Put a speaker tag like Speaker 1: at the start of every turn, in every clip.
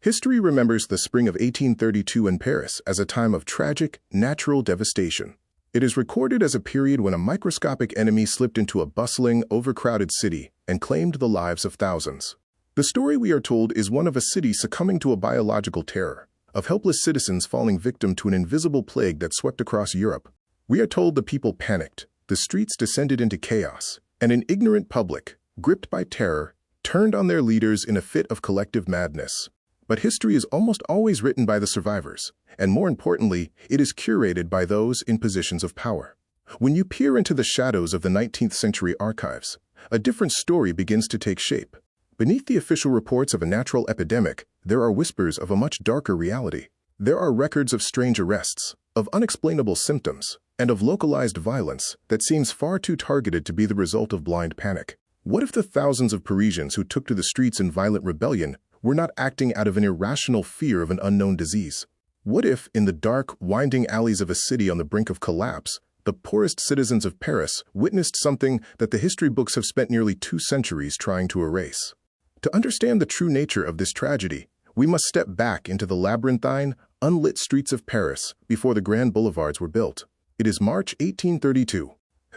Speaker 1: History remembers the spring of 1832 in Paris as a time of tragic, natural devastation. It is recorded as a period when a microscopic enemy slipped into a bustling, overcrowded city and claimed the lives of thousands. The story we are told is one of a city succumbing to a biological terror, of helpless citizens falling victim to an invisible plague that swept across Europe. We are told the people panicked, the streets descended into chaos, and an ignorant public, gripped by terror, turned on their leaders in a fit of collective madness. But history is almost always written by the survivors, and more importantly, it is curated by those in positions of power. When you peer into the shadows of the 19th century archives, a different story begins to take shape. Beneath the official reports of a natural epidemic, there are whispers of a much darker reality. There are records of strange arrests, of unexplainable symptoms, and of localized violence that seems far too targeted to be the result of blind panic. What if the thousands of Parisians who took to the streets in violent rebellion were not acting out of an irrational fear of an unknown disease? What if, in the dark, winding alleys of a city on the brink of collapse, the poorest citizens of Paris witnessed something that the history books have spent nearly 2 centuries trying to erase? To understand the true nature of this tragedy, we must step back into the labyrinthine, unlit streets of Paris before the grand boulevards were built. It is March 1832.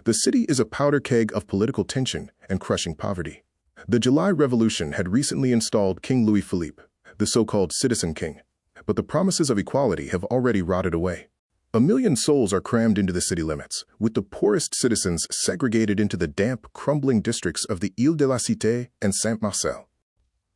Speaker 1: The city is a powder keg of political tension and crushing poverty. The July Revolution had recently installed King Louis Philippe, the so-called citizen king, but the promises of equality have already rotted away. 1 million souls are crammed into the city limits, with the poorest citizens segregated into the damp, crumbling districts of the Ile de la Cité and Saint-Marcel.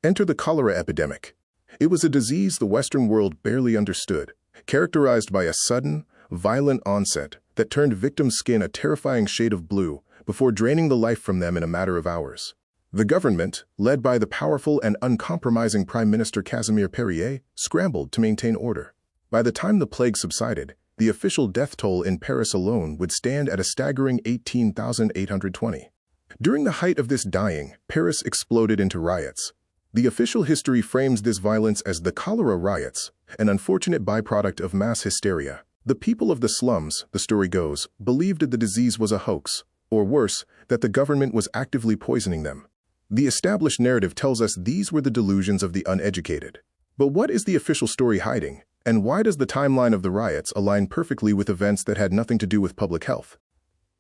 Speaker 1: Enter the cholera epidemic. It was a disease the Western world barely understood, characterized by a sudden, violent onset that turned victims' skin a terrifying shade of blue before draining the life from them in a matter of hours. The government, led by the powerful and uncompromising Prime Minister Casimir Perier, scrambled to maintain order. By the time the plague subsided, the official death toll in Paris alone would stand at a staggering 18,820. During the height of this dying, Paris exploded into riots. The official history frames this violence as the cholera riots, an unfortunate byproduct of mass hysteria. The people of the slums, the story goes, believed the disease was a hoax, or worse, that the government was actively poisoning them. The established narrative tells us these were the delusions of the uneducated. But what is the official story hiding, and why does the timeline of the riots align perfectly with events that had nothing to do with public health?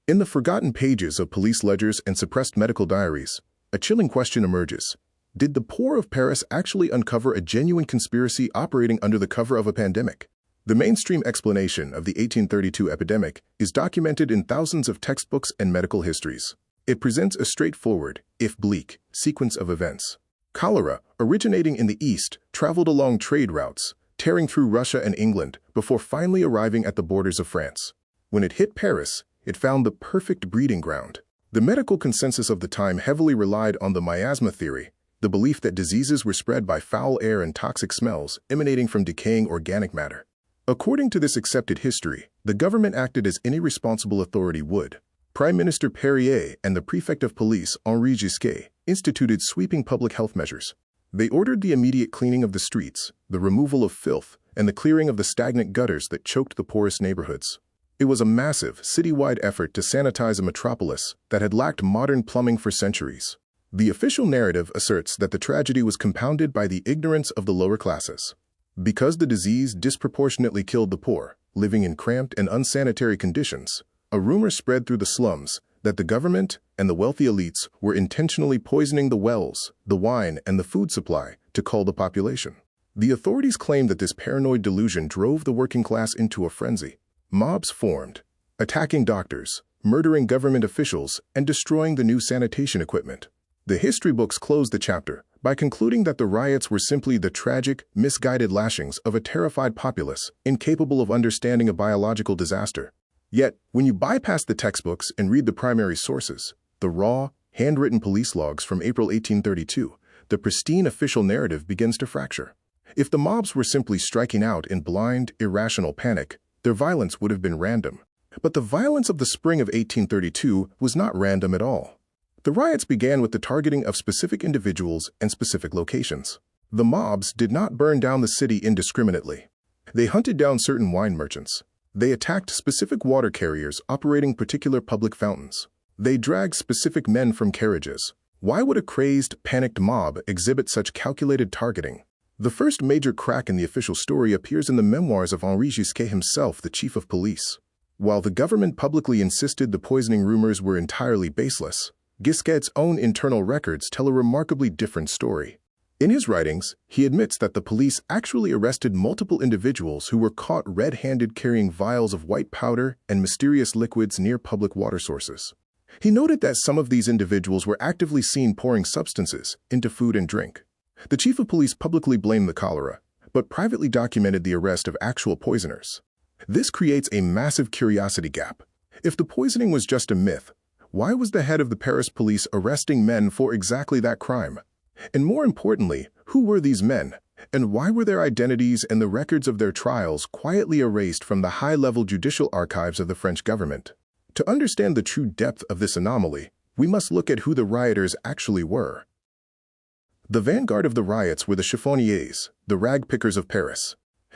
Speaker 1: In the forgotten pages of police ledgers and suppressed medical diaries, a chilling question emerges. Did the poor of Paris actually uncover a genuine conspiracy operating under the cover of a pandemic? The mainstream explanation of the 1832 epidemic is documented in thousands of textbooks and medical histories. It presents a straightforward, if bleak, sequence of events. Cholera, originating in the East, traveled along trade routes, tearing through Russia and England before finally arriving at the borders of France. When it hit Paris, it found the perfect breeding ground. The medical consensus of the time heavily relied on the miasma theory, the belief that diseases were spread by foul air and toxic smells emanating from decaying organic matter. According to this accepted history, the government acted as any responsible authority would. Prime Minister Perier and the Prefect of Police, Henri Gisquet, instituted sweeping public health measures. They ordered the immediate cleaning of the streets, the removal of filth, and the clearing of the stagnant gutters that choked the poorest neighborhoods. It was a massive, citywide effort to sanitize a metropolis that had lacked modern plumbing for centuries. The official narrative asserts that the tragedy was compounded by the ignorance of the lower classes. Because the disease disproportionately killed the poor, living in cramped and unsanitary conditions, a rumor spread through the slums that the government and the wealthy elites were intentionally poisoning the wells, the wine, and the food supply to cull the population. The authorities claimed that this paranoid delusion drove the working class into a frenzy. Mobs formed, attacking doctors, murdering government officials, and destroying the new sanitation equipment. The history books close the chapter by concluding that the riots were simply the tragic, misguided lashings of a terrified populace incapable of understanding a biological disaster. Yet, when you bypass the textbooks and read the primary sources, the raw, handwritten police logs from April 1832, the pristine official narrative begins to fracture. If the mobs were simply striking out in blind, irrational panic, their violence would have been random. But the violence of the spring of 1832 was not random at all. The riots began with the targeting of specific individuals and specific locations. The mobs did not burn down the city indiscriminately. They hunted down certain wine merchants. They attacked specific water carriers operating particular public fountains. They dragged specific men from carriages. Why would a crazed, panicked mob exhibit such calculated targeting? The first major crack in the official story appears in the memoirs of Henri Gisquet himself, the chief of police. While the government publicly insisted the poisoning rumors were entirely baseless, Gisquet's own internal records tell a remarkably different story. In his writings, he admits that the police actually arrested multiple individuals who were caught red-handed carrying vials of white powder and mysterious liquids near public water sources. He noted that some of these individuals were actively seen pouring substances into food and drink. The chief of police publicly blamed the cholera, but privately documented the arrest of actual poisoners. This creates a massive curiosity gap. If the poisoning was just a myth, why was the head of the Paris police arresting men for exactly that crime? And more importantly, who were these men, and why were their identities and the records of their trials quietly erased from the high-level judicial archives of the French government? To understand the true depth of this anomaly, we must look at who the rioters actually were. The vanguard of the riots were the chiffonniers, the ragpickers of Paris.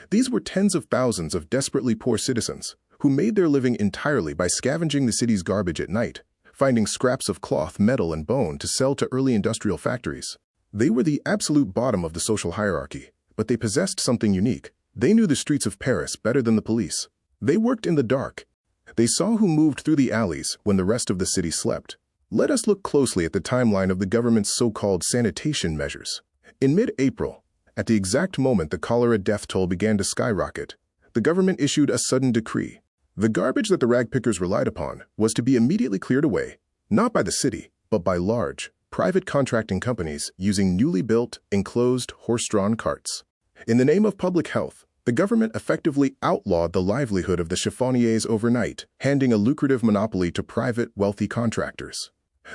Speaker 1: These were tens of thousands of desperately poor citizens who made their living entirely by scavenging the city's garbage at night, finding scraps of cloth, metal, and bone to sell to early industrial factories. They were the absolute bottom of the social hierarchy, but they possessed something unique. They knew the streets of Paris better than the police. They worked in the dark. They saw who moved through the alleys when the rest of the city slept. Let us look closely at the timeline of the government's so-called sanitation measures. In mid-April, at the exact moment the cholera death toll began to skyrocket, the government issued a sudden decree. The garbage that the ragpickers relied upon was to be immediately cleared away, not by the city, but by large, private contracting companies using newly built, enclosed, horse-drawn carts. In the name of public health, the government effectively outlawed the livelihood of the chiffonniers overnight, handing a lucrative monopoly to private, wealthy contractors.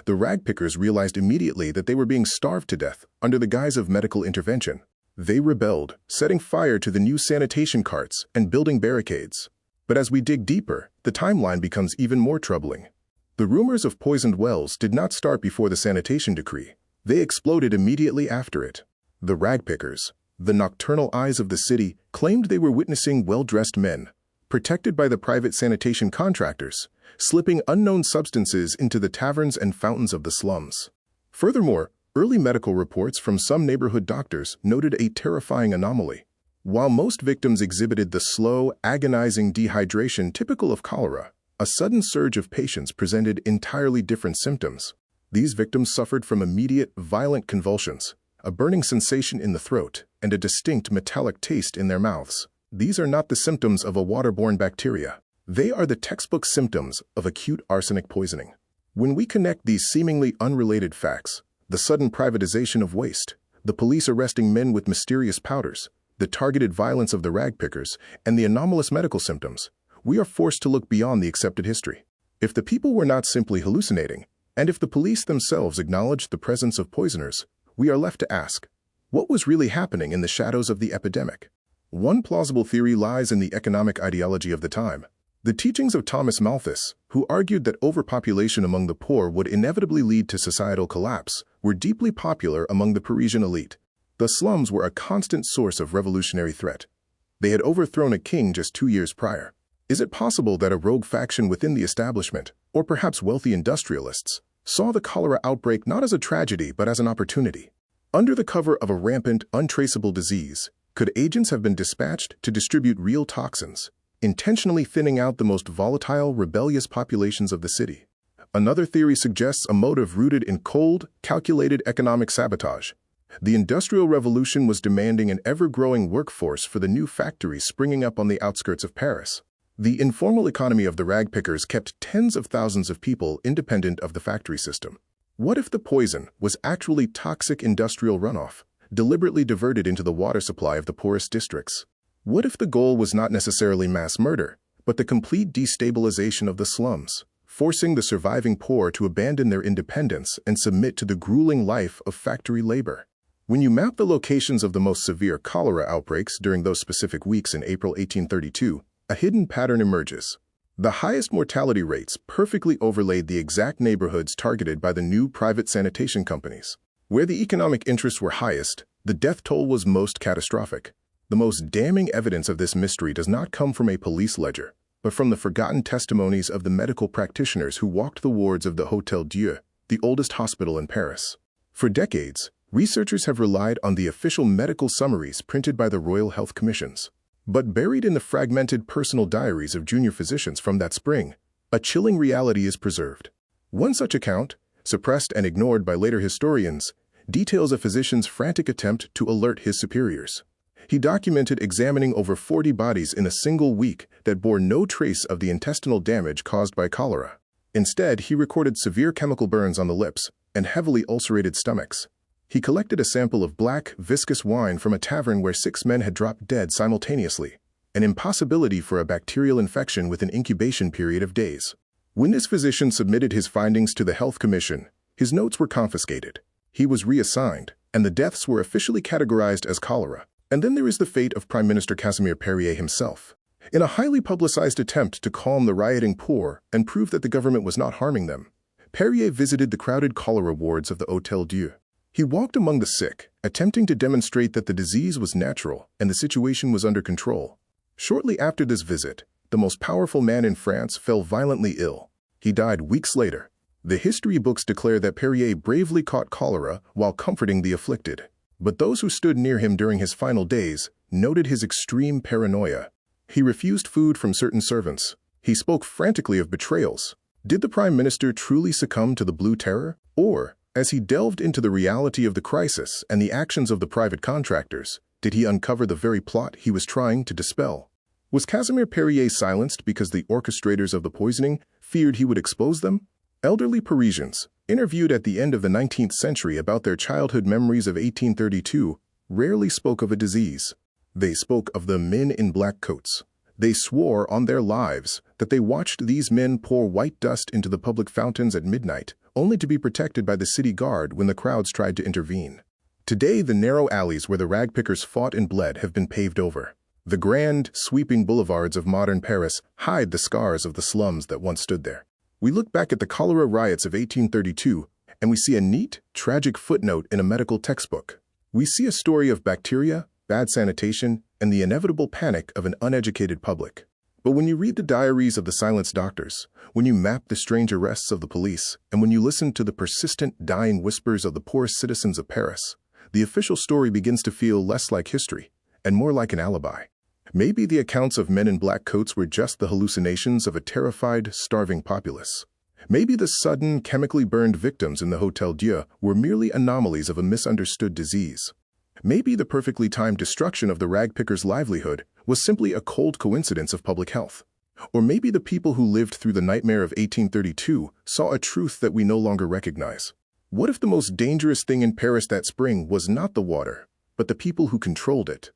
Speaker 1: The ragpickers realized immediately that they were being starved to death under the guise of medical intervention. They rebelled, setting fire to the new sanitation carts and building barricades. But as we dig deeper, the timeline becomes even more troubling. The rumors of poisoned wells did not start before the sanitation decree. They exploded immediately after it. The ragpickers, the nocturnal eyes of the city, claimed they were witnessing well-dressed men, protected by the private sanitation contractors, slipping unknown substances into the taverns and fountains of the slums. Furthermore, early medical reports from some neighborhood doctors noted a terrifying anomaly. While most victims exhibited the slow, agonizing dehydration typical of cholera, a sudden surge of patients presented entirely different symptoms. These victims suffered from immediate, violent convulsions, a burning sensation in the throat, and a distinct metallic taste in their mouths. These are not the symptoms of a waterborne bacteria. They are the textbook symptoms of acute arsenic poisoning. When we connect these seemingly unrelated facts, the sudden privatization of waste, the police arresting men with mysterious powders, the targeted violence of the ragpickers, and the anomalous medical symptoms, we are forced to look beyond the accepted history. If the people were not simply hallucinating, and if the police themselves acknowledged the presence of poisoners, we are left to ask, what was really happening in the shadows of the epidemic? One plausible theory lies in the economic ideology of the time. The teachings of Thomas Malthus, who argued that overpopulation among the poor would inevitably lead to societal collapse, were deeply popular among the Parisian elite. The slums were a constant source of revolutionary threat. They had overthrown a king just 2 years prior. Is it possible that a rogue faction within the establishment, or perhaps wealthy industrialists, saw the cholera outbreak not as a tragedy but as an opportunity? Under the cover of a rampant, untraceable disease, could agents have been dispatched to distribute real toxins, intentionally thinning out the most volatile, rebellious populations of the city? Another theory suggests a motive rooted in cold, calculated economic sabotage. The Industrial Revolution was demanding an ever-growing workforce for the new factories springing up on the outskirts of Paris. The informal economy of the ragpickers kept tens of thousands of people independent of the factory system. What if the poison was actually toxic industrial runoff, deliberately diverted into the water supply of the poorest districts? What if the goal was not necessarily mass murder, but the complete destabilization of the slums, forcing the surviving poor to abandon their independence and submit to the grueling life of factory labor? When you map the locations of the most severe cholera outbreaks during those specific weeks in April 1832, a hidden pattern emerges. The highest mortality rates perfectly overlaid the exact neighborhoods targeted by the new private sanitation companies. Where the economic interests were highest, the death toll was most catastrophic. The most damning evidence of this mystery does not come from a police ledger, but from the forgotten testimonies of the medical practitioners who walked the wards of the Hôtel Dieu, the oldest hospital in Paris. For decades, Researchers have relied on the official medical summaries printed by the Royal Health Commissions. But buried in the fragmented personal diaries of junior physicians from that spring, a chilling reality is preserved. One such account, suppressed and ignored by later historians, details a physician's frantic attempt to alert his superiors. He documented examining over 40 bodies in a single week that bore no trace of the intestinal damage caused by cholera. Instead, he recorded severe chemical burns on the lips and heavily ulcerated stomachs. He collected a sample of black, viscous wine from a tavern where 6 men had dropped dead simultaneously, an impossibility for a bacterial infection with an incubation period of days. When this physician submitted his findings to the Health Commission, his notes were confiscated. He was reassigned, and the deaths were officially categorized as cholera. And then there is the fate of Prime Minister Casimir Perier himself. In a highly publicized attempt to calm the rioting poor and prove that the government was not harming them, Perier visited the crowded cholera wards of the Hôtel Dieu. He walked among the sick, attempting to demonstrate that the disease was natural and the situation was under control. Shortly after this visit, the most powerful man in France fell violently ill. He died weeks later. The history books declare that Perier bravely caught cholera while comforting the afflicted. But those who stood near him during his final days noted his extreme paranoia. He refused food from certain servants. He spoke frantically of betrayals. Did the Prime Minister truly succumb to the Blue Terror? Or, as he delved into the reality of the crisis and the actions of the private contractors, did he uncover the very plot he was trying to dispel? Was Casimir Perier silenced because the orchestrators of the poisoning feared he would expose them? Elderly Parisians, interviewed at the end of the 19th century about their childhood memories of 1832, rarely spoke of a disease. They spoke of the men in black coats. They swore on their lives that they watched these men pour white dust into the public fountains at midnight, only to be protected by the city guard when the crowds tried to intervene. Today, the narrow alleys where the ragpickers fought and bled have been paved over. The grand, sweeping boulevards of modern Paris hide the scars of the slums that once stood there. We look back at the cholera riots of 1832, and we see a neat, tragic footnote in a medical textbook. We see a story of bacteria, bad sanitation, and the inevitable panic of an uneducated public. But when you read the diaries of the silenced doctors, when you map the strange arrests of the police, and when you listen to the persistent, dying whispers of the poorest citizens of Paris, the official story begins to feel less like history and more like an alibi. Maybe the accounts of men in black coats were just the hallucinations of a terrified, starving populace. Maybe the sudden, chemically burned victims in the Hôtel Dieu were merely anomalies of a misunderstood disease. Maybe the perfectly timed destruction of the ragpickers' livelihood was simply a cold coincidence of public health. Or maybe the people who lived through the nightmare of 1832 saw a truth that we no longer recognize. What if the most dangerous thing in Paris that spring was not the water, but the people who controlled it?